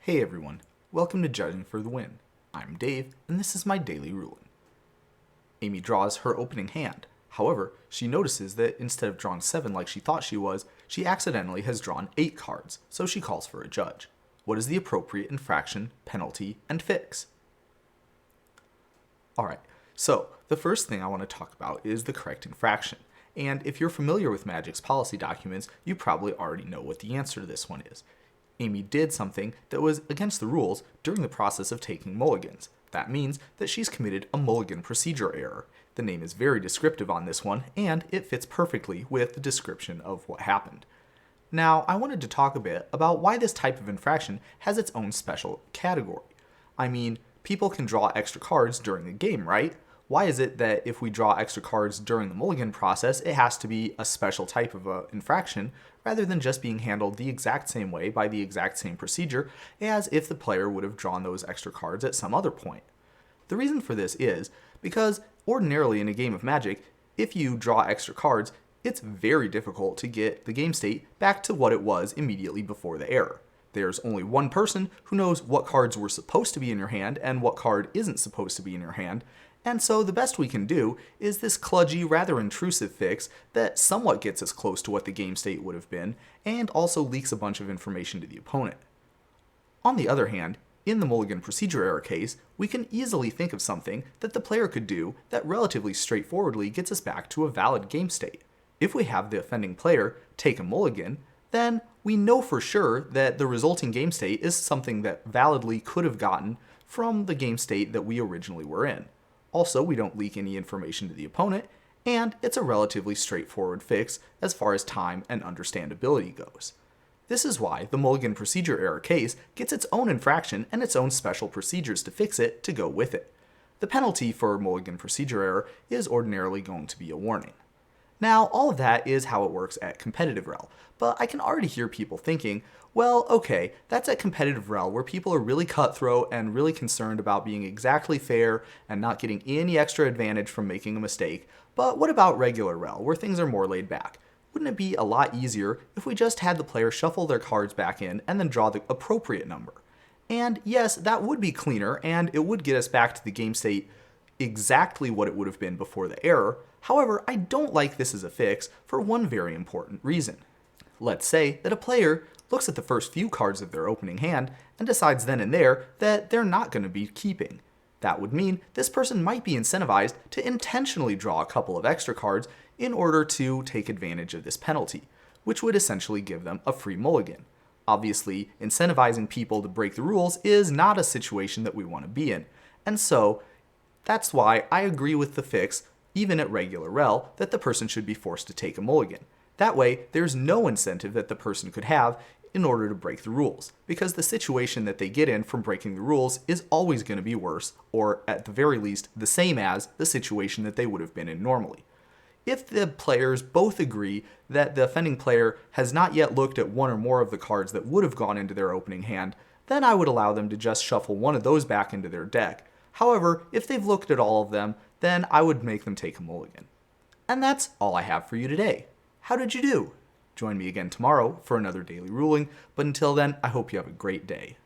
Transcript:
Hey everyone, welcome to Judging for the Win. I'm Dave, and this is my daily ruling. Amy draws her opening hand. However, she notices that instead of drawing 7 like she thought she was, she accidentally has drawn 8 cards, so she calls for a judge. What is the appropriate infraction, penalty, and fix? Alright, so the first thing I want to talk about is the correct infraction. And if you're familiar with Magic's policy documents, you probably already know what the answer to this one is. Amy did something that was against the rules during the process of taking mulligans. That means that she's committed a mulligan procedure error. The name is very descriptive on this one, and it fits perfectly with the description of what happened. Now, I wanted to talk a bit about why this type of infraction has its own special category. I mean, people can draw extra cards during a game, right? Why is it that if we draw extra cards during the mulligan process, it has to be a special type of infraction rather than just being handled the exact same way by the exact same procedure as if the player would have drawn those extra cards at some other point? The reason for this is because ordinarily in a game of Magic, if you draw extra cards, it's very difficult to get the game state back to what it was immediately before the error. There's only one person who knows what cards were supposed to be in your hand and what card isn't supposed to be in your hand, and so the best we can do is this kludgy, rather intrusive fix that somewhat gets us close to what the game state would have been, and also leaks a bunch of information to the opponent. On the other hand, in the mulligan procedure error case, we can easily think of something that the player could do that relatively straightforwardly gets us back to a valid game state. If we have the offending player take a mulligan, then we know for sure that the resulting game state is something that validly could have gotten from the game state that we originally were in. Also, we don't leak any information to the opponent, and it's a relatively straightforward fix as far as time and understandability goes. This is why the mulligan procedure error case gets its own infraction and its own special procedures to fix it to go with it. The penalty for mulligan procedure error is ordinarily going to be a warning. Now, all of that is how it works at competitive rel, but I can already hear people thinking, well, okay, that's at competitive rel where people are really cutthroat and really concerned about being exactly fair and not getting any extra advantage from making a mistake, but what about regular rel where things are more laid back? Wouldn't it be a lot easier if we just had the player shuffle their cards back in and then draw the appropriate number? And yes, that would be cleaner and it would get us back to the game state exactly what it would have been before the error. However, I don't like this as a fix for one very important reason. Let's say that a player looks at the first few cards of their opening hand and decides then and there that they're not going to be keeping. That would mean this person might be incentivized to intentionally draw a couple of extra cards in order to take advantage of this penalty, which would essentially give them a free mulligan. Obviously, incentivizing people to break the rules is not a situation that we want to be in, and so that's why I agree with the fix, even at regular rel, that the person should be forced to take a mulligan. That way, there's no incentive that the person could have in order to break the rules, because the situation that they get in from breaking the rules is always going to be worse, or at the very least, the same as the situation that they would have been in normally. If the players both agree that the offending player has not yet looked at one or more of the cards that would have gone into their opening hand, then I would allow them to just shuffle one of those back into their deck. However, if they've looked at all of them, then I would make them take a mulligan. And that's all I have for you today. How did you do? Join me again tomorrow for another daily ruling, but until then, I hope you have a great day.